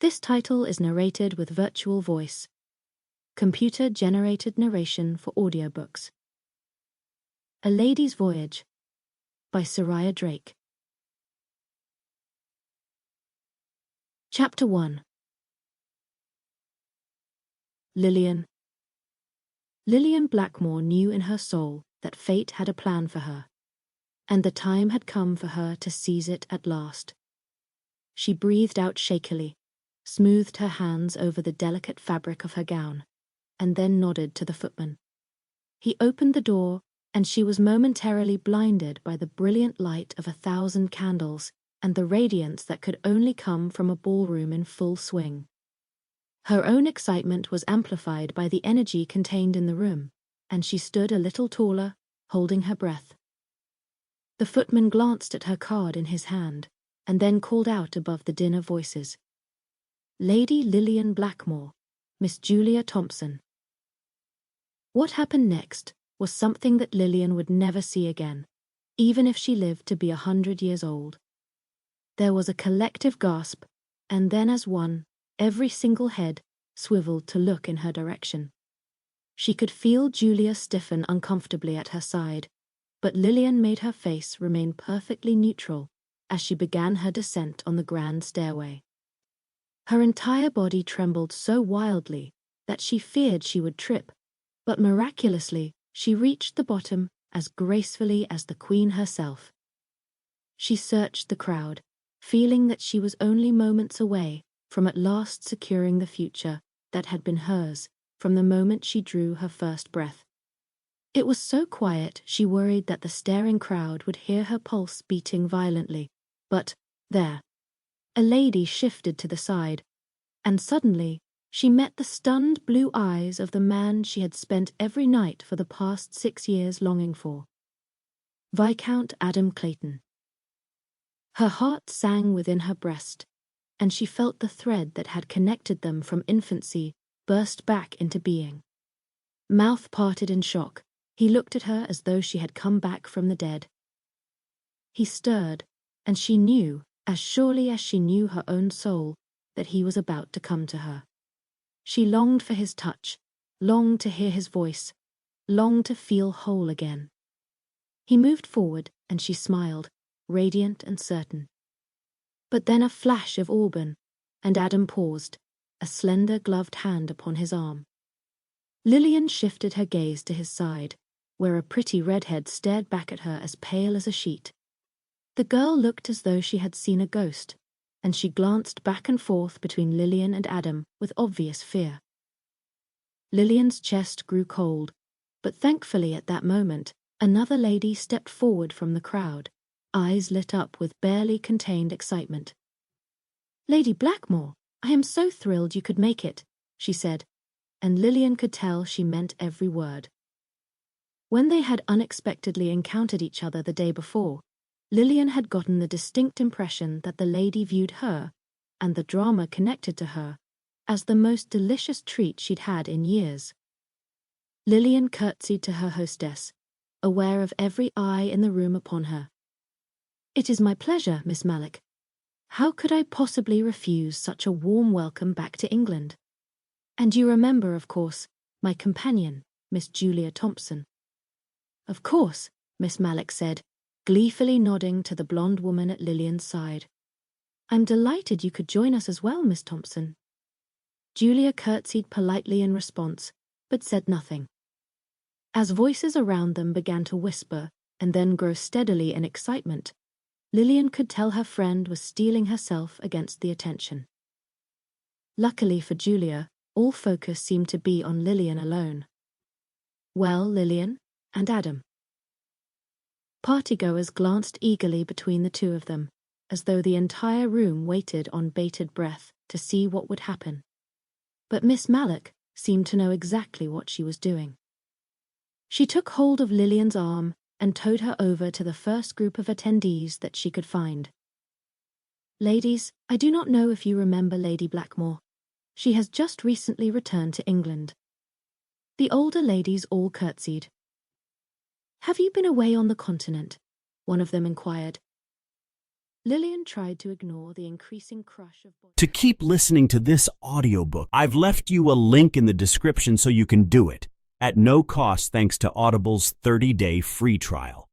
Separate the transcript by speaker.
Speaker 1: This title is narrated with virtual voice. Computer-generated narration for audiobooks. A Lady's Voyage by Sariah Drake. Chapter 1. Lillian. Lillian Blackmore knew in her soul that fate had a plan for her, and the time had come for her to seize it at last. She breathed out shakily, smoothed her hands over the delicate fabric of her gown, and then nodded to the footman. He opened the door, and she was momentarily blinded by the brilliant light of 1,000 candles and the radiance that could only come from a ballroom in full swing. Her own excitement was amplified by the energy contained in the room, and she stood a little taller, holding her breath. The footman glanced at her card in his hand, and then called out above the din of voices, "Lady Lillian Blackmore, Miss Julia Thompson." What happened next was something that Lillian would never see again, even if she lived to be 100 years old. There was a collective gasp, and then as one, every single head swiveled to look in her direction. She could feel Julia stiffen uncomfortably at her side, but Lillian made her face remain perfectly neutral as she began her descent on the grand stairway. Her entire body trembled so wildly that she feared she would trip, but miraculously she reached the bottom as gracefully as the Queen herself. She searched the crowd, feeling that she was only moments away from at last securing the future that had been hers from the moment she drew her first breath. It was so quiet she worried that the staring crowd would hear her pulse beating violently, but there, a lady shifted to the side, and suddenly she met the stunned blue eyes of the man she had spent every night for the past 6 years longing for. Viscount Adam Clayton. Her heart sang within her breast, and she felt the thread that had connected them from infancy burst back into being. Mouth parted in shock, he looked at her as though she had come back from the dead. He stirred, and she knew, as surely as she knew her own soul, that he was about to come to her. She longed for his touch, longed to hear his voice, longed to feel whole again. He moved forward, and she smiled, radiant and certain. But then a flash of auburn, and Adam paused, a slender gloved hand upon his arm. Lillian shifted her gaze to his side, where a pretty redhead stared back at her as pale as a sheet. The girl looked as though she had seen a ghost, and she glanced back and forth between Lillian and Adam with obvious fear. Lillian's chest grew cold, but thankfully at that moment, another lady stepped forward from the crowd, eyes lit up with barely contained excitement. "Lady Blackmore, I am so thrilled you could make it," she said, and Lillian could tell she meant every word. When they had unexpectedly encountered each other the day before, Lillian had gotten the distinct impression that the lady viewed her, and the drama connected to her, as the most delicious treat she'd had in years. Lillian curtsied to her hostess, aware of every eye in the room upon her. "It is my pleasure, Miss Mallock. How could I possibly refuse such a warm welcome back to England? And you remember, of course, my companion, Miss Julia Thompson." "Of course," Miss Mallock said, gleefully nodding to the blonde woman at Lillian's side. "I'm delighted you could join us as well, Miss Thompson." Julia curtsied politely in response, but said nothing. As voices around them began to whisper and then grow steadily in excitement, Lillian could tell her friend was steeling herself against the attention. Luckily for Julia, all focus seemed to be on Lillian alone. "Well, Lillian, and Adam." Partygoers glanced eagerly between the two of them, as though the entire room waited on bated breath to see what would happen. But Miss Mallock seemed to know exactly what she was doing. She took hold of Lillian's arm and towed her over to the first group of attendees that she could find. "Ladies, I do not know if you remember Lady Blackmore. She has just recently returned to England." The older ladies all curtsied. "Have you been away on the continent?" one of them inquired. Lillian tried to ignore the increasing crush of
Speaker 2: To keep listening to this audiobook, I've left you a link in the description so you can do it, at no cost thanks to Audible's 30-day free trial.